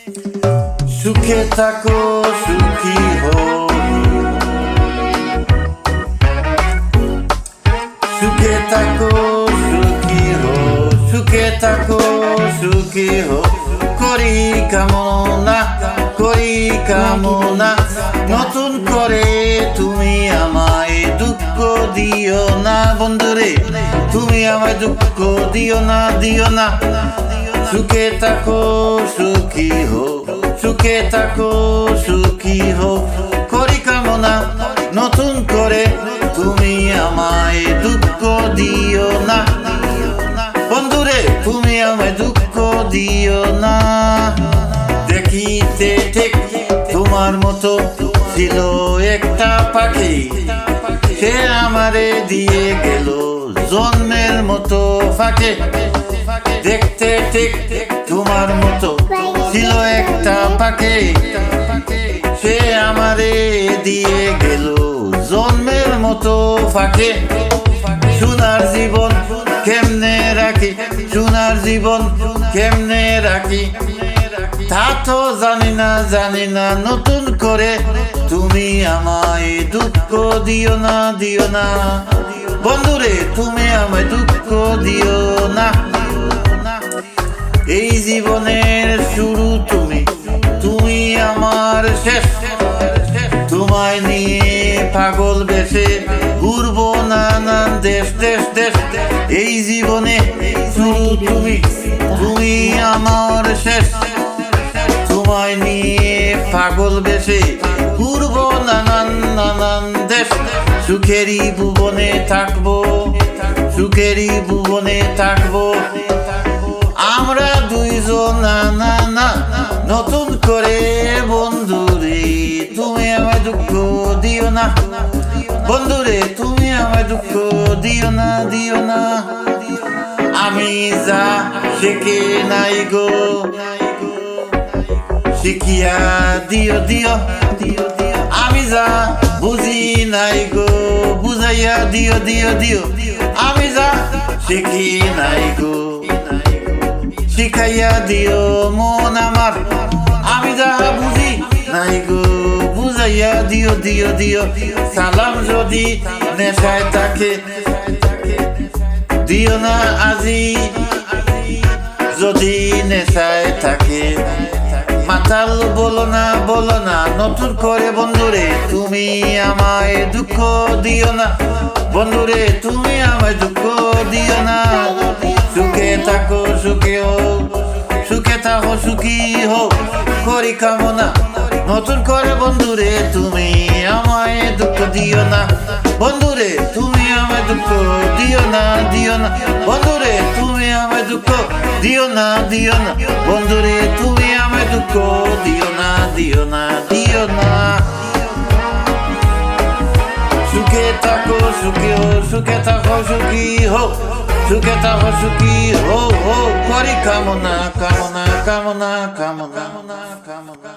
সুখে থাকো সুখী হো, সুখে থাকো সুখী হো, সুখে থাকো সুখী হো। করি কামনা, করি কামনা, নতুন করে তুমি আমায় দুঃখ দিও না বন্ধুরে, তুমি আমায় দুঃখ দিও না, দিও না। সুখে থাকো সুখী হো, সুখে থাকো সুখী হো। করি কামনা, নতুন করে তুমি আমায় দুঃখ দিও না বন্ধুরে, তুমি আমায় দুঃখ দিও না। দেখিতে ঠিক তোমার মতো ছিল একটা পাখি, সে আমারে দিয়ে গেল জন্মের মতো ফাঁকে। দেখতে ঠিক তোমার মতো ছিল একটা পাখি, সে আমারে দিয়ে গেল জন্মের মতো ফাঁকে। সোনার জীবন কেমনে রাখি, সোনার জীবন কেমনে রাখি তা তো জানি না, জানি না। নতুন করে তুমি আমায় দুঃখ দিও না, দিও না বন্ধুরে, তুমি আমায় দুঃখ দিও না। এই জীবনের শুরু তুমি, তুমি আমার শেষ। তোমায় নিয়ে পাগল বেশে ঘুরবো নানান দেশ, দেশ, দেশ। এই জীবনে শুরু তুমি, তুমি আমার শেষ। তোমায় নিয়ে পাগল বেশে ঘুরবো নানান নানান দেশ। সুখেরই ভুবনে থাকবো, সুখেরই ভুবনে থাকবো আমরা দুইজন, না না না। নতুন করে বন্ধুরে, তুমি আমায় দুঃখ দিও না বন্ধুরে, তুমি আমায় দুঃখ দিও না, দিও না। আমি যা শিখে নাই গো, শিখিয়া দিও, দিও। আমি যা বুঝি নাই গো, বুঝাইয়া দিও, দিও, দিও। আমি যা শিখি নাই গো, শিখাইয়া দিও মন আমার। আমি যা বুঝি নাই গো, বুঝাইয়া দিও, দিও, দিও। সালাম যদি নেশায় থাকে দিও না আজি, যদি নেশায় থাকে। মাতাল বলো না, বলো না নতুন করে বন্ধুরে, তুমি আমায় দুঃখ দিও না বন্ধুরে, তুমি আমায় দুঃখ দিও না। সুখে থাকো সুখী হো, সুখে থাকো সুখী হো। করি কামনা, নতুন করে বন্ধুরে, তুমি আমায় দুঃখ দিও না বন্ধুরে, তুমি আমায় দুঃখ দিও না, দিও না বন্ধুরে, তুমি আমায় দুঃখ দিও না, দিও না বন্ধুরে, তুমি আমায় দুঃখ দিও না, দিও না, দিও না। সুখে থাকো সুখী হো, সুখে থাকো সুখী হো, সুখে থাকো সুখী হো, হো। করি কামনা, কামনা, কামনা, কামনা, কামনা।